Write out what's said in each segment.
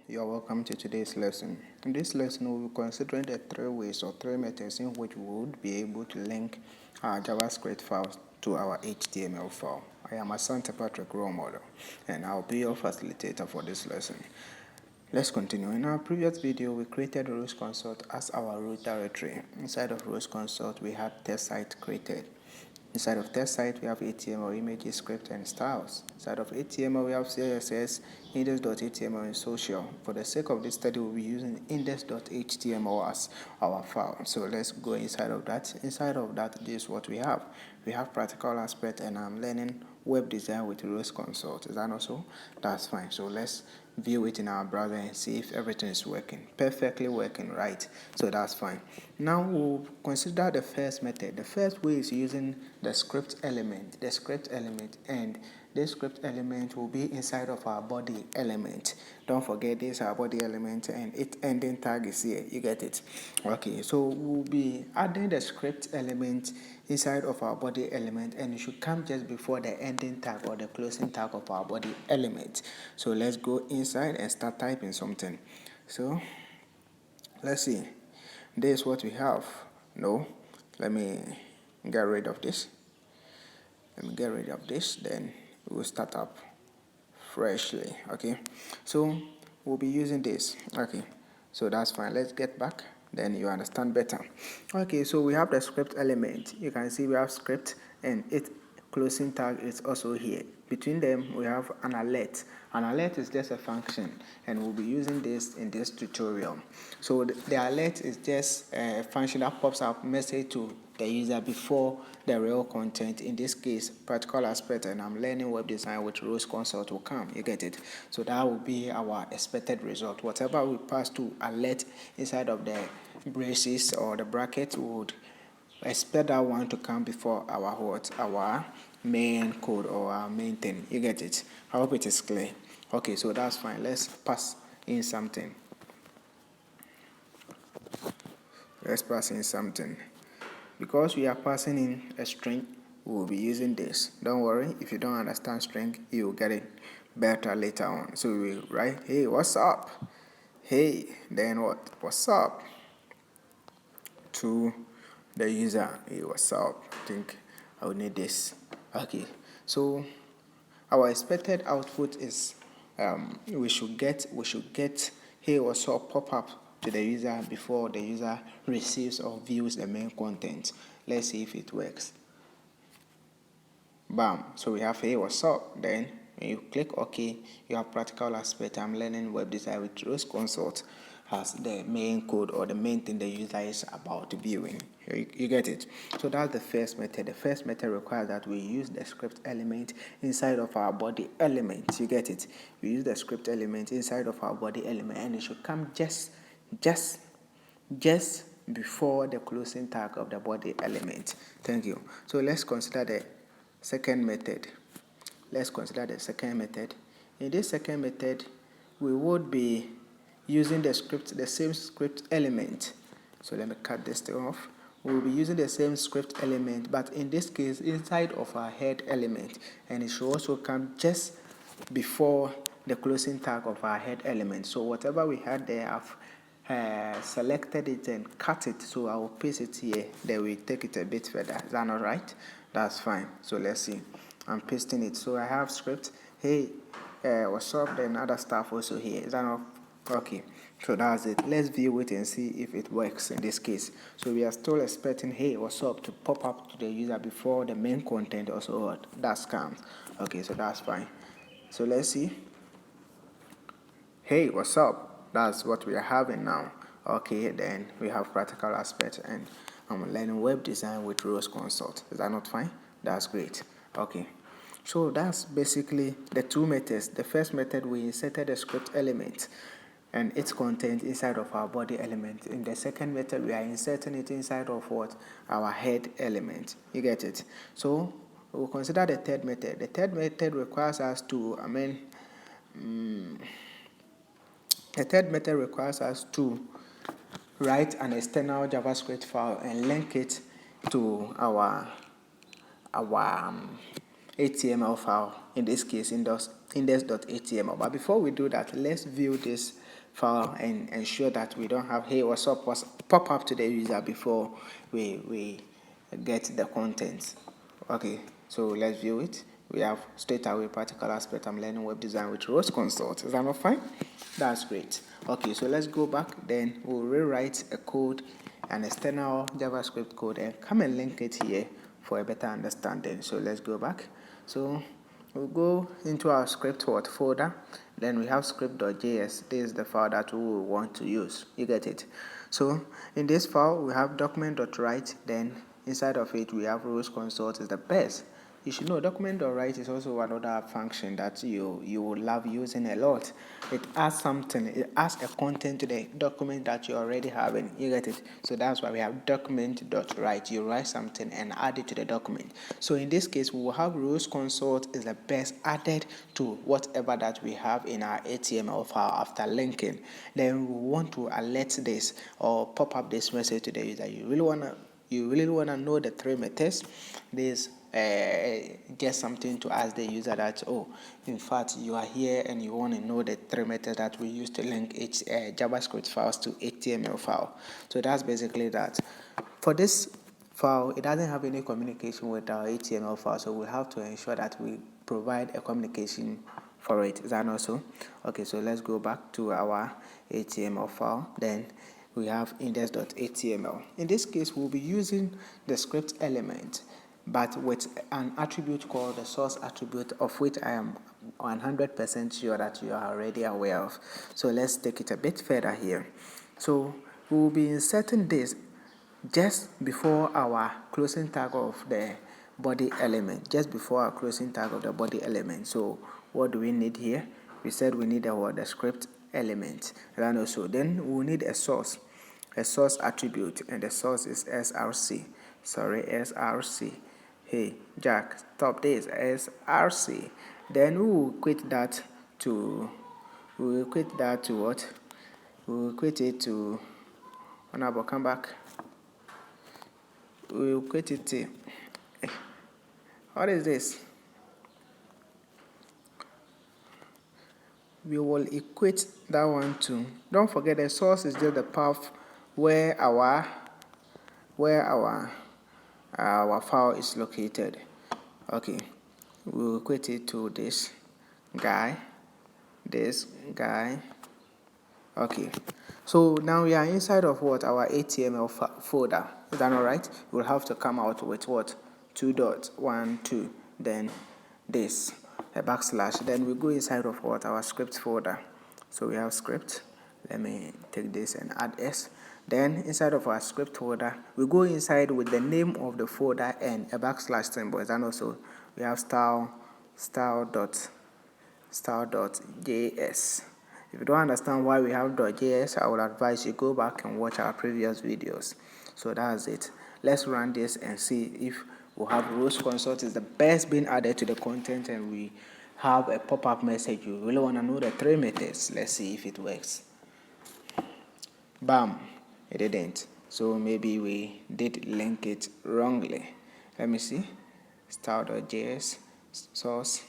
You're welcome to today's lesson. In this lesson, we'll be considering the three ways or three methods in which we would be able to link our JavaScript files to our HTML file. I am Asante Patrick role model, and I'll be your facilitator for this lesson. Let's continue. In our previous video, we created root console as our root directory. Inside of root console, we had test site created. Inside of test site, we have HTML, images, script, and styles. Inside of HTML, we have CSS, index.html, and social. For the sake of this study, we'll be using index.html as our file. So let's go inside of that. Inside of that, this is what we have. We have practical aspect, and I'm learning web design with Rose Consult. Is that also? That's fine. So let's view it in our browser and see if everything is working. Perfectly working, right? So that's fine. Now we'll consider the first method. The first way is using the script element. And this script element will be inside of our body element. Don't forget this, our body element, and its ending tag is here. You get it? Okay, so we'll be adding the script element inside of our body element, and it should come just before the ending tag or the closing tag of our body element. So let's go inside and start typing something. So let's see. This is what we have. No, let me get rid of this. Then we'll start up freshly. Okay, so we'll be using this. Okay, so that's fine. Let's get back, then you understand better. Okay, so we have the script element. You can see we have script, and its closing tag is also here. Between them, we have an alert. An alert is just a function, and we'll be using this in this tutorial. So the alert is just a function that pops up message to the user before the real content, in this case practical aspect, and I'm learning web design with Rose Consult will come. You get it? So that will be our expected result. Whatever we pass to alert inside of the braces or the bracket, would expect that one to come before our main code or our main thing. You get it? I hope it is clear. Okay, so that's fine. Let's pass in something. Because we are passing in a string, we will be using this. Don't worry, if you don't understand string, you will get it better later on. So we will write, hey, what's up? Hey, then what? What's up? To the user, hey, what's up? I think I will need this. Okay, so our expected output is we should get hey, what's up pop up to the user before the user receives or views the main content. Let's see if it works. Bam. So we have hey, what's up. Then when you click OK, you have practical aspect. I'm learning web design with Rose Consult as the main code or the main thing the user is about viewing. You get it? So that's the first method. The first method requires that we use the script element inside of our body element. You get it? We use the script element inside of our body element, and it should come just before the closing tag of the body element. Thank you. So let's consider the second method. In this second method, we would be using the same script element. So let me cut this thing off. We'll be using the same script element, but in this case inside of our head element, and it should also come just before the closing tag of our head element. So whatever we had there, I've selected it and cut it, so I will paste it here. Then we take it a bit further. Is that not right? That's fine. So let's see. I'm pasting it. So I have script, hey, what's up, then other stuff also here. Is that not okay? So that's it. Let's view it and see if it works in this case. So we are still expecting hey, what's up to pop up to the user before the main content also that comes. Okay, so that's fine. So let's see. Hey, what's up? That's what we are having now. Okay, then we have practical aspect, and I'm learning web design with Rose Consult. Is that not fine? That's great. Okay, so that's basically the two methods. The first method, we inserted a script element and its content inside of our body element. In the second method, we are inserting it inside of what? Our head element. You get it? So we'll consider the third method. The third method requires us to, the third method requires us to write an external JavaScript file and link it to our HTML file, in this case index.html. But before we do that, let's view this file and ensure that we don't have hey what's up pop up to the user before we get the contents. Okay, so let's view it. We have straight away practical aspect. I'm learning web design with Rose Consult. Is that not fine? That's great. Okay, so let's go back. Then we'll rewrite a code, an external JavaScript code, and come and link it here for a better understanding. So let's go back. So we'll go into our script folder. Then we have script.js. This is the file that we will want to use. You get it? So in this file, we have document.write. Then inside of it, we have Rose Consult is the best. You should know document.write is also another function that you will love using a lot. It adds something, it adds a content to the document that you already have, and you get it. So that's why we have document.write. You write something and add it to the document. So in this case, we will have Rose Consult is the best added to whatever that we have in our HTML file after linking. Then we want to alert this or pop up this message to the user. You really wanna know the three methods. There's just something to ask the user that, oh, in fact, you are here and you want to know the three methods that we use to link JavaScript files to HTML file. So that's basically that. For this file, it doesn't have any communication with our HTML file, so we have to ensure that we provide a communication for it. Is that not so? Okay, so let's go back to our HTML file. Then we have index.html. In this case, we'll be using the script element, but with an attribute called the source attribute, of which I am 100% sure that you are already aware of. So let's take it a bit further here. So we will be inserting this just before our closing tag of the body element, just before our closing tag of the body element. So what do we need here? We said we need the script element, and also then we will need a source attribute, and the source is src. Hey Jack, stop this, src. Then we will equate that to what? We will equate it to, honorable, come back. We will equate it to, what is this? We will equate that one to, don't forget the source is just the path where our file is located. Okay, we'll equate it to this guy. Okay, so now we are inside of what? Our HTML folder. Is that all right? We'll have to come out with what? 2 dots, 1, 2, then this, a backslash. Then we go inside of what? Our script folder. So we have script. Let me take this and add S. Then inside of our script folder, we go inside with the name of the folder and a backslash symbol. And also we have style.js. If you don't understand why we have .js, I would advise you go back and watch our previous videos. So that's it. Let's run this and see if we have Rose Consult is the best being added to the content, and we have a pop-up message. You really want to know the three methods. Let's see if it works. Bam, it didn't. So maybe we did link it wrongly. Let me see. Style.js, source,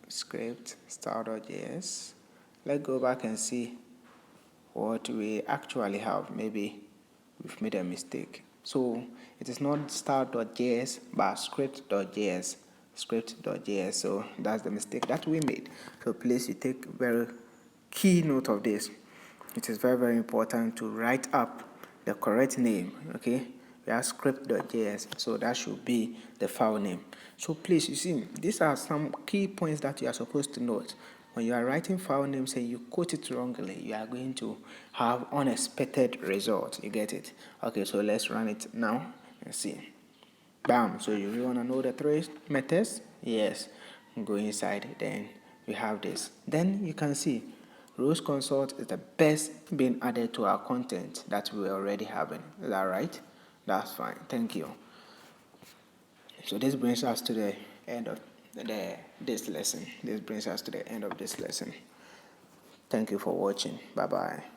script, style.js. Let's go back and see what we actually have. Maybe we've made a mistake. So it is not style.js but script.js. So that's the mistake that we made. So please, you take very key note of this. It is very, very important to write up the correct name. Okay, we have script.js, so that should be the file name. So please, you see, these are some key points that you are supposed to note. When you are writing file names and you quote it wrongly, you are going to have unexpected results. You get it? Okay, so let's run it now and see. Bam. So you really want to know the three methods? Yes. Go inside, then we have this. Then you can see Rose Consult is the best being added to our content that we already having. Is that right? That's fine. Thank you. So this brings us to the end of this lesson. This brings us to the end of this lesson. Thank you for watching. Bye-bye.